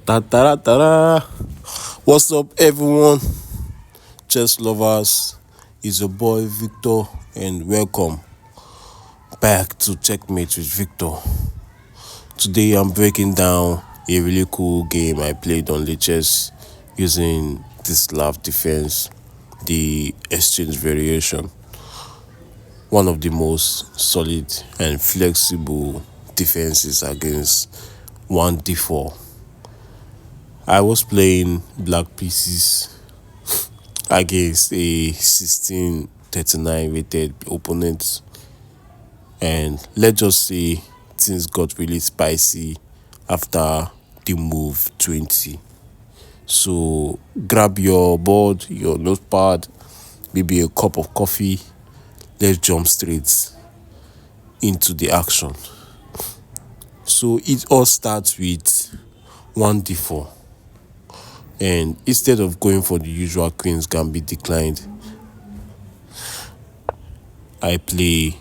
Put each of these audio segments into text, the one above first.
Ta ta ta ta. What's up, everyone? Chess lovers, it's your boy Victor, and welcome back to Checkmate with Victor. Today, I'm breaking down a really cool game I played on Lichess using the Slav Defense, the exchange variation. One of the most solid and flexible defenses against 1d4. I was playing black pieces against a 1639 rated opponent, and let's just say things got really spicy after the move 20. So grab your board, your notepad, maybe a cup of coffee. Let's jump straight into the action. So it all starts with 1d4. And instead of going for the usual queen's gambit declined, I play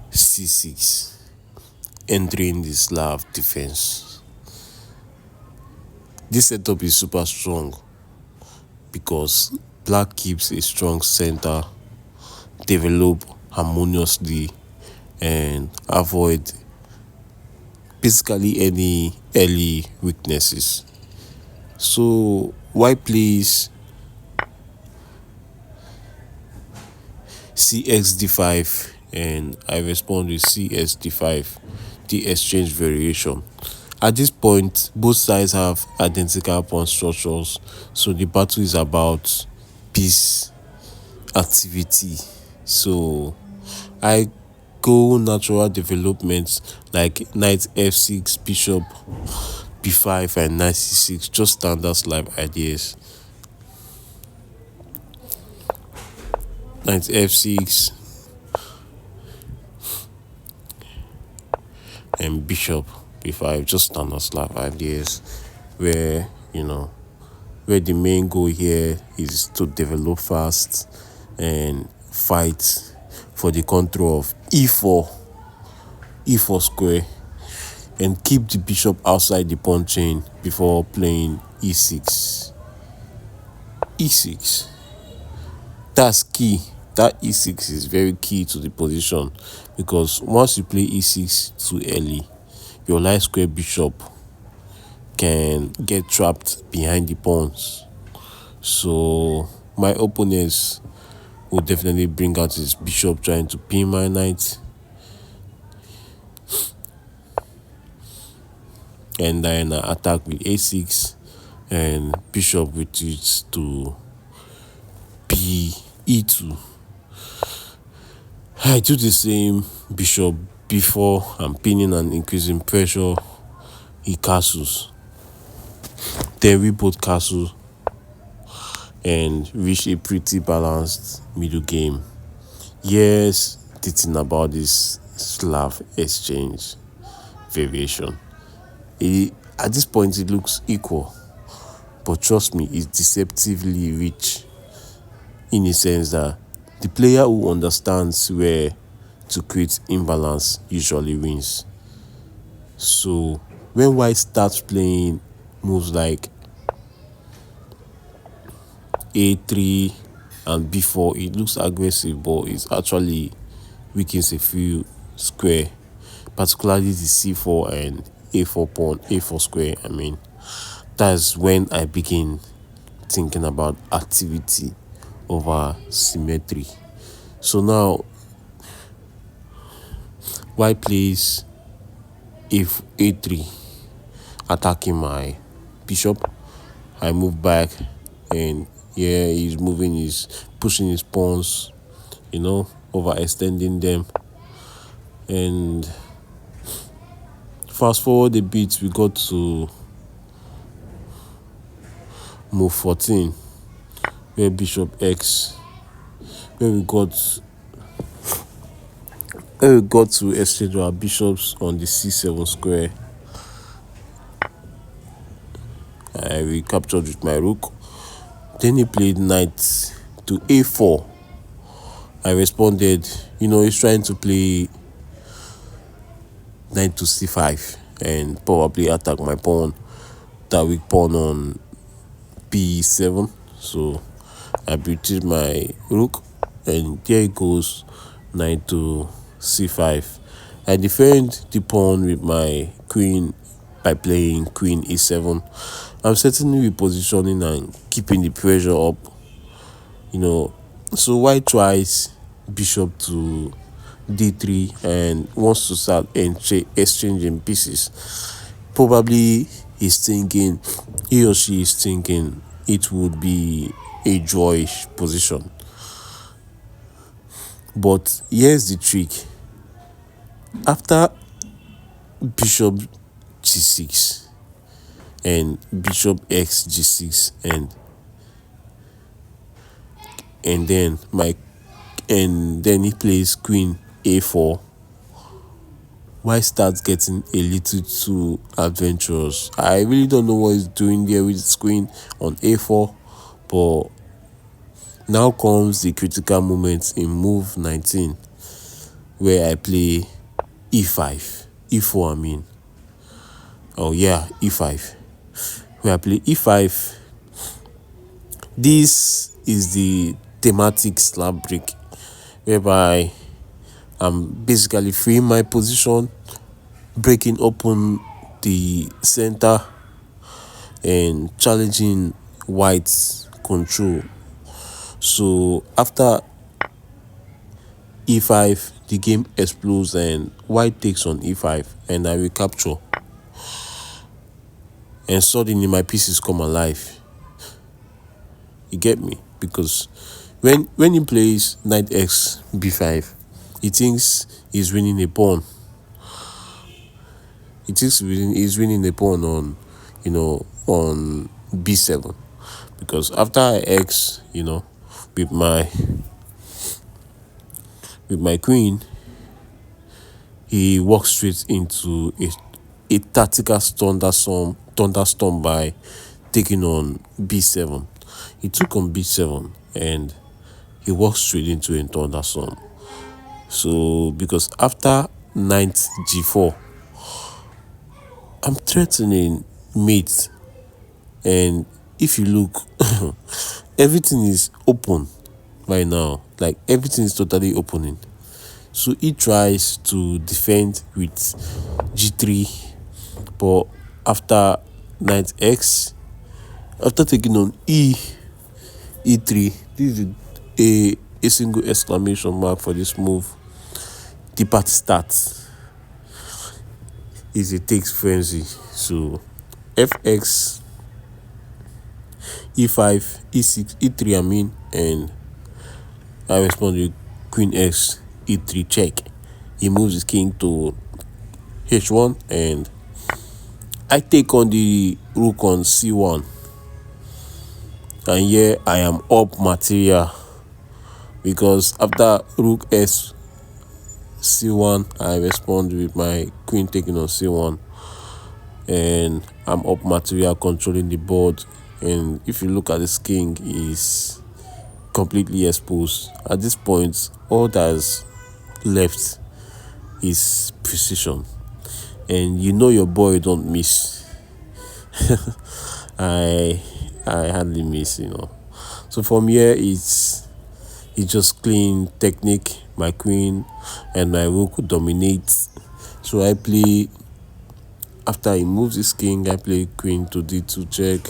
c6, entering the Slav defense. This setup is super strong because black keeps a strong center, develop harmoniously, and avoid basically any early weaknesses. So white plays cxd5 and I respond with csd5, the exchange variation. At this point, both sides have identical pawn structures, so the battle is about piece activity. So I go natural developments like knight f6, bishop b5, and knight c6, just standard Slav ideas. Knight f6 and bishop b5, just standard Slav ideas, where where the main goal here is to develop fast and fight for the control of e4 square, and keep the bishop outside the pawn chain before playing e6. That's key. That e6 is very key to the position, because once you play e6 too early, your light square bishop can get trapped behind the pawns. So my opponents will definitely bring out his bishop trying to pin my knight, and then attack with a6, and bishop retreats to e2. I do the same. Bishop b4, I'm pinning and increasing pressure. He castles. Then we both castle and reach a pretty balanced middle game. Yes, the thing about this Slav exchange variation, at this point it looks equal, but trust me, it's deceptively rich, in a sense that the player who understands where to create imbalance usually wins. So when white starts playing moves like a3 and b4, it looks aggressive, but it's actually weakens a few square, particularly the c4 and a4 square. That's when I begin thinking about activity over symmetry. So now white plays a3, attacking my bishop. I move back, and he's pushing his pawns, overextending them. And fast forward a bit, we got to move 14, where bishop x, where we got to exchange our bishops on the c7 square. I recaptured with my rook. Then he played knight to a4. I responded. He's trying to play knight to c5 and probably attack my pawn, that weak pawn on b7. So I betrayed my rook, and there it goes, knight to c5. I defend the pawn with my queen by playing queen e7. I'm certainly repositioning and keeping the pressure up, you know. So white tries bishop to d3 and wants to start exchanging pieces. Probably he or she is thinking it would be a drawish position. But here's the trick. After bishop g6 and bishop x g6 and then he plays queen a4, why starts getting a little too adventurous. I really don't know what he's doing there with his queen on a4, but now comes the critical moment in move 19, where I play e5, e4 I mean. Oh yeah, e5. Where I play e5. This is the thematic slab break, whereby I'm basically freeing my position, breaking open the center, and challenging white's control. So after e5, the game explodes and white takes on e5, and I recapture. And suddenly my pieces come alive. You get me? Because when he plays knight x b5, he thinks he's winning a pawn. He thinks he's winning a pawn on, on b7. Because after I x, with my queen, he walks straight into a tactical thunderstorm by taking on b7. He took on b7 and he walked straight into a thunderstorm. So because after knight g4, I'm threatening mate, and if you look, everything is open right now. Like everything is totally opening. So he tries to defend with g3, but after knight x, after taking on e3, this is a single exclamation mark for this move. The party starts. Is a takes frenzy. So fx, e5, e6, e3 I mean, and I respond with queen x, e3 check. He moves his king to h1 and I take on the rook on c1. And here I am up material, because after rook s c1, I respond with my queen taking on c1, and I'm up material, controlling the board. And if you look at this king, is completely exposed. At this point, all that's left is precision, and your boy don't miss. I hardly miss. So from here, it's just clean technique. My queen and my rook dominate. So I play, after he moves his king, I play queen to d2 check.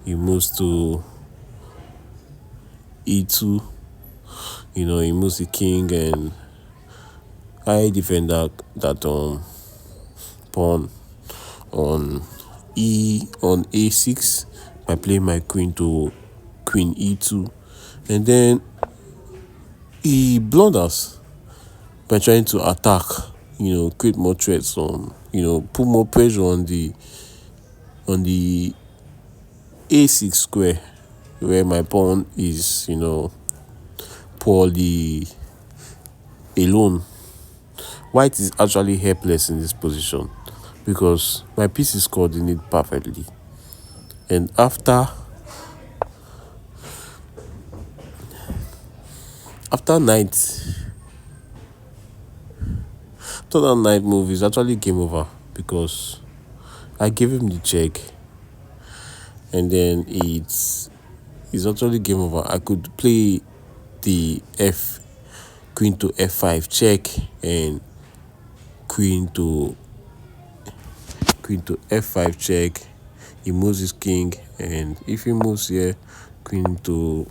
He moves to e2. He moves the king, and I defend that pawn on a6 by playing my queen to queen e2, and then he blunders by trying to attack, create more threats on, put more pressure on the a6 square, where my pawn is, poorly alone. White is actually helpless in this position because my pieces coordinate perfectly. And after knight after that knight move is actually game over because I gave him the check, and then it's actually game over. I could play the queen to f5 check, and queen to f5 check. He moves his king, and if he moves here, queen to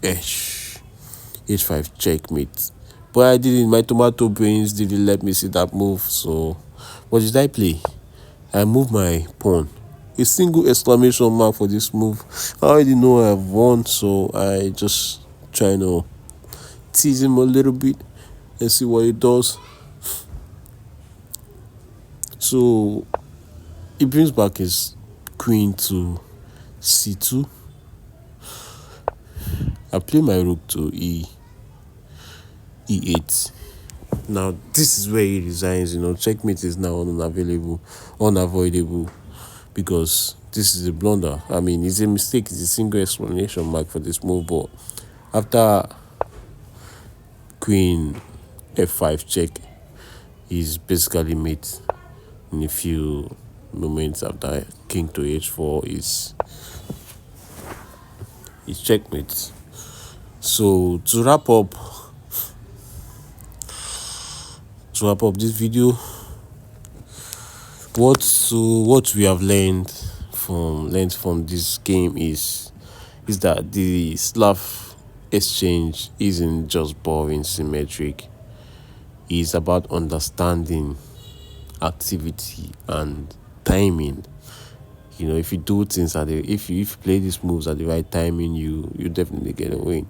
h5 checkmate. But I didn't. My tomato brains didn't let me see that move. So what did I play? I moved my pawn. A single exclamation mark for this move. I already know I've won, so I just trying to tease him a little bit and see what he does. So he brings back his queen to c2. I play my rook to e8. Now this is where he resigns. Checkmate is now unavoidable, because this is a blunder. I mean, it's a mistake. It's a single explanation mark for this move. But after queen f5 check, he's basically mate in a few moments. After king to h4 is checkmate. So to wrap up this video, what we have learned from this game is that the Slav exchange isn't just boring symmetric. It's about understanding, activity, and timing. If you do things if you play these moves at the right timing, you definitely get a win.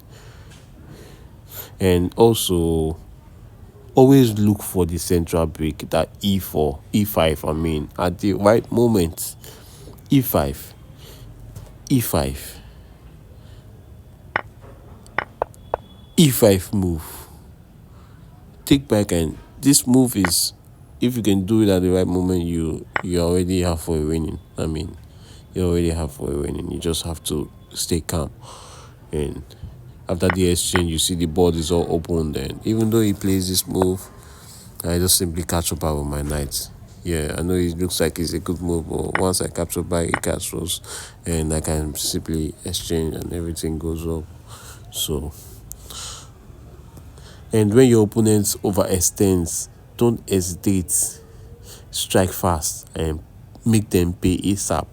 And also, always look for the central break, that e5. I mean, at the right moment, e5, e5 move. Take back, and this move is, if you can do it at the right moment, you already halfway winning. I mean, you're already halfway winning. You just have to stay calm. And after the exchange, you see the board is all open. Then, even though he plays this move, I just simply capture back with my knight. Yeah, I know it looks like it's a good move, but once I capture back, it captures, and I can simply exchange, and everything goes up. So, and when your opponent overextends, don't hesitate. Strike fast and make them pay ASAP.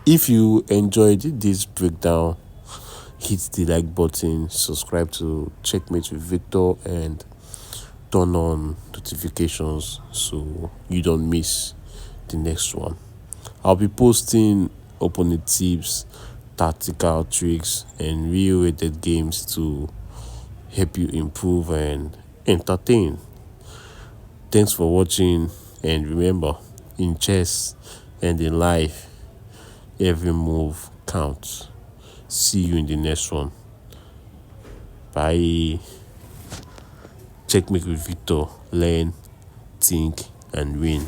If you enjoyed this breakdown, hit the like button, subscribe to Checkmate with Victor, and turn on notifications so you don't miss the next one. I'll be posting opponent tips, tactical tricks, and real-rated games to help you improve and entertain. Thanks for watching, and remember, in chess and in life, every move counts. See you in the next one. Bye. Checkmate with Victor. Learn, think, and win.